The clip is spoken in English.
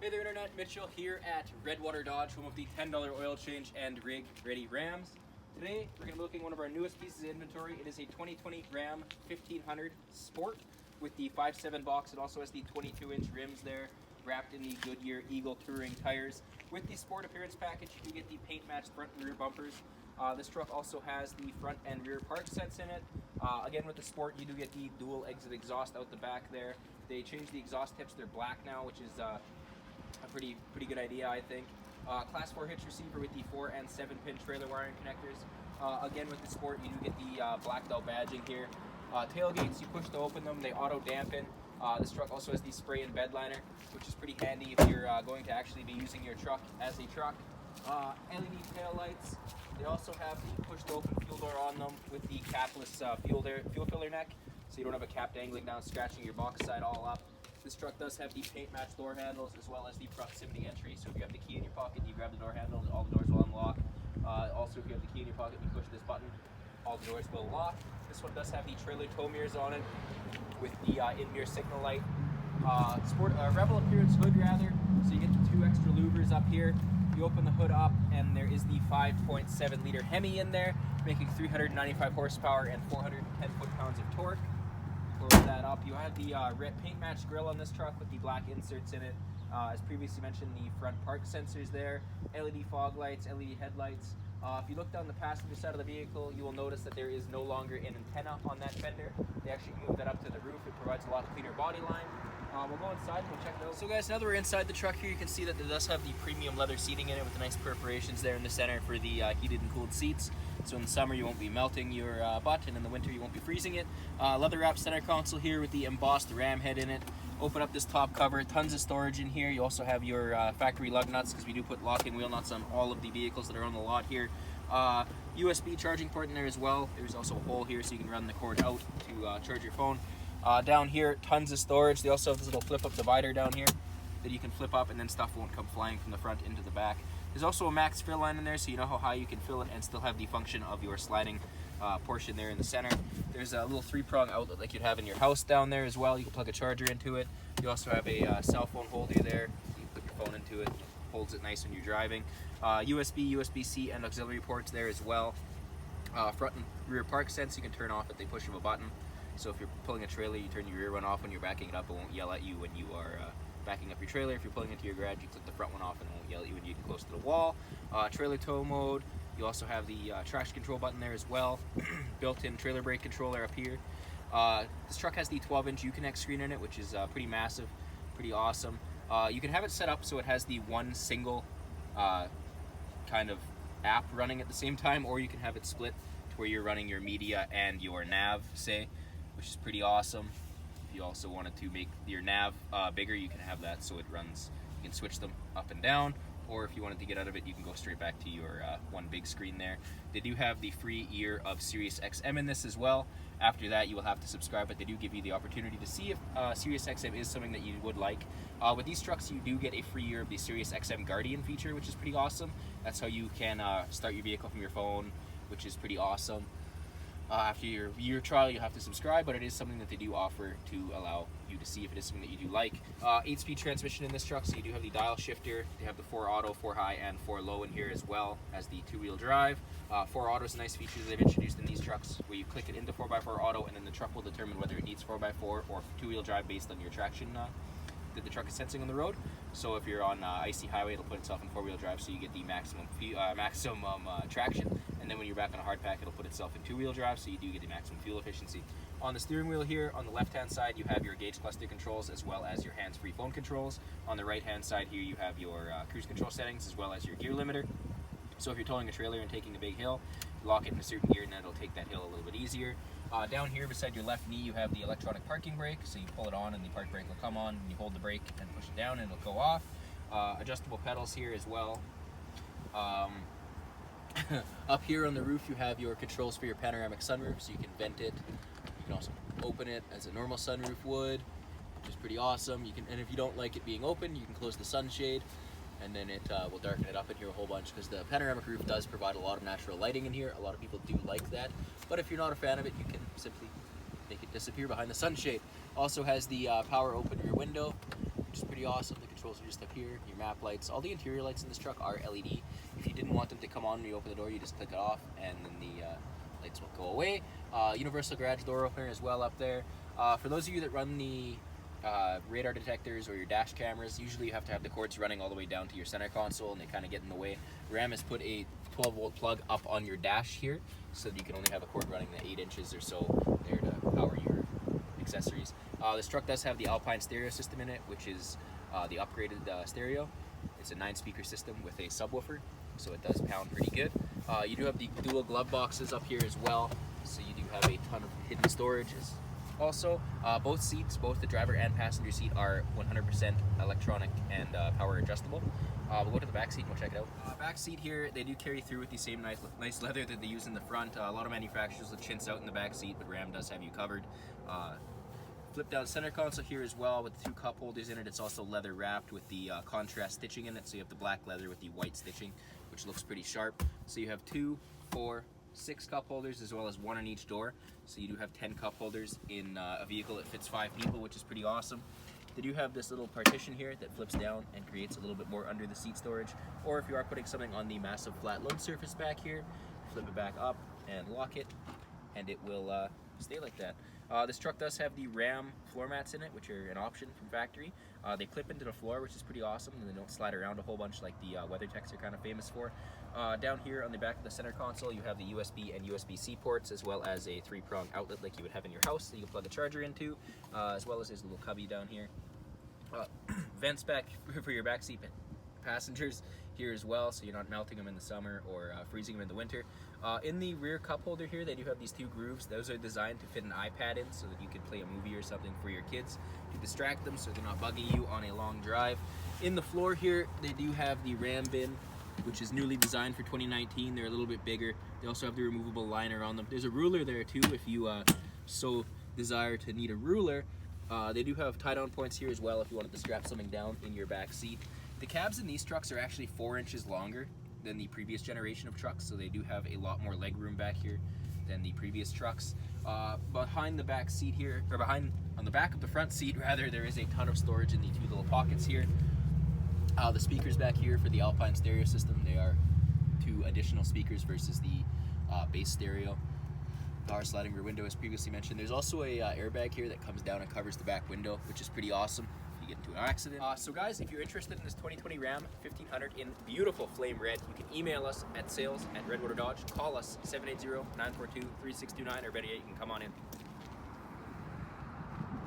Hey there Internet, Mitchell here at Redwater Dodge, home of the $10 oil change and rig ready Rams. Today we're going to be looking at one of our newest pieces of inventory. It is a 2020 Ram 1500 Sport with the 5.7 box. It also has the 22-inch rims there, wrapped in the Goodyear Eagle Touring tires. With the Sport appearance package, you do get the paint matched front and rear bumpers. This truck also has the front and rear park sets in it. Again, with the Sport, you do get the dual exit exhaust out the back there. They changed the exhaust tips, they're black now, which is a pretty good idea, I think. Class 4 hitch receiver with the 4 and 7 pin trailer wiring connectors. Again, with the Sport, you do get the blacked out badging here. Tailgates, you push to open them, they auto dampen. This truck also has the spray and bed liner, which is pretty handy if you're going to actually be using your truck as a truck. LED tail lights. They also have the push to open fuel door on them with the capless fuel filler neck, so you don't have a cap dangling down, scratching your box side all up. This truck does have the paint match door handles as well as the proximity entry, so if you have the key in your pocket, you grab the door handle, all the doors will unlock. Also, if you have the key in your pocket, you push this button, all the doors will lock. This one does have the trailer tow mirrors on it with the in-mirror signal light. Rebel appearance hood rather, so you get the 2 extra louvers up here. You open the hood up and there is the 5.7 liter Hemi in there, making 395 horsepower and 410 foot-pounds of torque. Close that up. You have the paint match grille on this truck with the black inserts in it. As previously mentioned, the front park sensors there, LED fog lights, LED headlights. If you look down the passenger side of the vehicle, you will notice that there is no longer an antenna on that fender. They actually moved that up to the roof. It provides a lot cleaner body line. We'll go inside and we'll check it out. So guys, now that we're inside the truck here, you can see that it does have the premium leather seating in it with the nice perforations there in the center for the heated and cooled seats. So in the summer you won't be melting your butt, and in the winter you won't be freezing it. Leather wrapped center console here with the embossed ram head in it. Open up this top cover, tons of storage in here. You also have your factory lug nuts, because we do put lock-in wheel nuts on all of the vehicles that are on the lot here. USB charging port in there as well. There's also a hole here so you can run the cord out to charge your phone. Down here, tons of storage. They also have this little flip-up divider down here that you can flip up, and then stuff won't come flying from the front into the back. There's also a max fill line in there, so you know how high you can fill it and still have the function of your sliding portion there in the center. There's a little 3-prong outlet like you'd have in your house down there as well. You can plug a charger into it. You also have a cell phone holder there. You can put your phone into it. Holds it nice when you're driving. USB, USB-C, and auxiliary ports there as well. Front and rear park sense you can turn off at the push of a button. So if you're pulling a trailer, you turn your rear one off when you're backing it up. It won't yell at you when you are backing up your trailer. If you're pulling into your garage, you click the front one off and it won't yell at you when you get close to the wall. Trailer tow mode. You also have the traction control button there as well. Built-in trailer brake controller up here. This truck has the 12-inch Uconnect screen in it, which is pretty massive, pretty awesome. You can have it set up so it has the one single kind of app running at the same time, or you can have it split to where you're running your media and your nav, say, which is pretty awesome. If you also wanted to make your nav bigger, you can have that so it runs, you can switch them up and down, or if you wanted to get out of it, you can go straight back to your one big screen there. They do have the free year of Sirius XM in this as well. After that, you will have to subscribe, but they do give you the opportunity to see if Sirius XM is something that you would like. With these trucks, you do get a free year of the Sirius XM Guardian feature, which is pretty awesome. That's how you can start your vehicle from your phone, which is pretty awesome. After your year trial, you have to subscribe, but it is something that they do offer to allow you to see if it is something that you do like. 8-speed transmission in this truck, so you do have the dial shifter. They have the 4 auto, 4 high, and 4 low in here, as well as the 2-wheel drive. 4 auto is a nice feature that they've introduced in these trucks, where you click it into 4x4 auto, and then the truck will determine whether it needs 4x4 or 2-wheel drive based on your traction that the truck is sensing on the road. So if you're on icy highway, it'll put itself in 4-wheel drive, so you get the maximum traction. And then when you're back on a hard pack, it'll put itself in 2-wheel drive, so you do get the maximum fuel efficiency. On the steering wheel here, on the left-hand side, you have your gauge cluster controls as well as your hands-free phone controls. On the right-hand side here, you have your cruise control settings as well as your gear limiter. So if you're towing a trailer and taking a big hill, you lock it in a certain gear and then it'll take that hill a little bit easier. Down here beside your left knee, you have the electronic parking brake, so you pull it on and the park brake will come on, and you hold the brake and push it down and it'll go off. Adjustable pedals here as well. Up here on the roof, you have your controls for your panoramic sunroof, so you can vent it. You can also open it as a normal sunroof would, which is pretty awesome. And if you don't like it being open, you can close the sunshade, and then it will darken it up in here a whole bunch, because the panoramic roof does provide a lot of natural lighting in here. A lot of people do like that, but if you're not a fan of it, you can simply make it disappear behind the sunshade. Also has the power open rear window, which is pretty awesome. The controls are just up here. Your map lights, all the interior lights in this truck are LED. If you didn't want them to come on when you open the door, you just click it off and then the lights will go away. Universal garage door opener as well up there. For those of you that run the radar detectors or your dash cameras, usually you have to have the cords running all the way down to your center console and they kind of get in the way. Ram has put a 12-volt plug up on your dash here so that you can only have a cord running the 8 inches or so there to power your accessories. This truck does have the Alpine stereo system in it, which is the upgraded stereo. It's a 9-speaker system with a subwoofer, so it does pound pretty good. You do have the dual glove boxes up here as well, so you do have a ton of hidden storage. Also, both seats, both the driver and passenger seat, are 100% electronic and power adjustable. We'll go to the back seat and we'll check it out. Back seat here, they do carry through with the same nice leather that they use in the front. A lot of manufacturers will chintz out in the back seat, but Ram does have you covered. Flip down center console here as well with the 2 cup holders in it. It's also leather wrapped with the contrast stitching in it, so you have the black leather with the white stitching, which looks pretty sharp. So you have 2, 4, 6 cup holders as well as 1 on each door, so you do have 10 cup holders in a vehicle that fits 5 people, which is pretty awesome. They do have this little partition here that flips down and creates a little bit more under the seat storage, or if you are putting something on the massive flat load surface back here, flip it back up and lock it and it will stay like that. This truck does have the Ram floor mats in it, which are an option from factory. They clip into the floor, which is pretty awesome, and they don't slide around a whole bunch like the WeatherTechs are kind of famous for. Down here on the back of the center console, you have the USB and USB-C ports, as well as a 3-prong outlet like you would have in your house that you can plug a charger into, as well as there's a little cubby down here. Vents back for your back seat passengers here as well, so you're not melting them in the summer or freezing them in the winter. In the rear cup holder here, they do have these 2 grooves. Those are designed to fit an iPad in so that you can play a movie or something for your kids to distract them so they're not bugging you on a long drive. In the floor here, they do have the Ram bin, which is newly designed for 2019. They're a little bit bigger. They also have the removable liner on them. There's a ruler there too if you so desire to need a ruler. They do have tie-down points here as well if you wanted to strap something down in your back seat. The cabs in these trucks are actually 4 inches longer than the previous generation of trucks, so they do have a lot more leg room back here than the previous trucks. Behind the back seat here, or on the back of the front seat rather, there is a ton of storage in the 2 little pockets here. The speakers back here for the Alpine stereo system, they are 2 additional speakers versus the base stereo. Power sliding rear window as previously mentioned. There's also a airbag here that comes down and covers the back window, which is pretty awesome if you get into an accident. So guys, if you're interested in this 2020 Ram 1500 in beautiful flame red, you can email us at sales@Redwater Dodge, call us 780-942-3629, or better yet, you can come on in.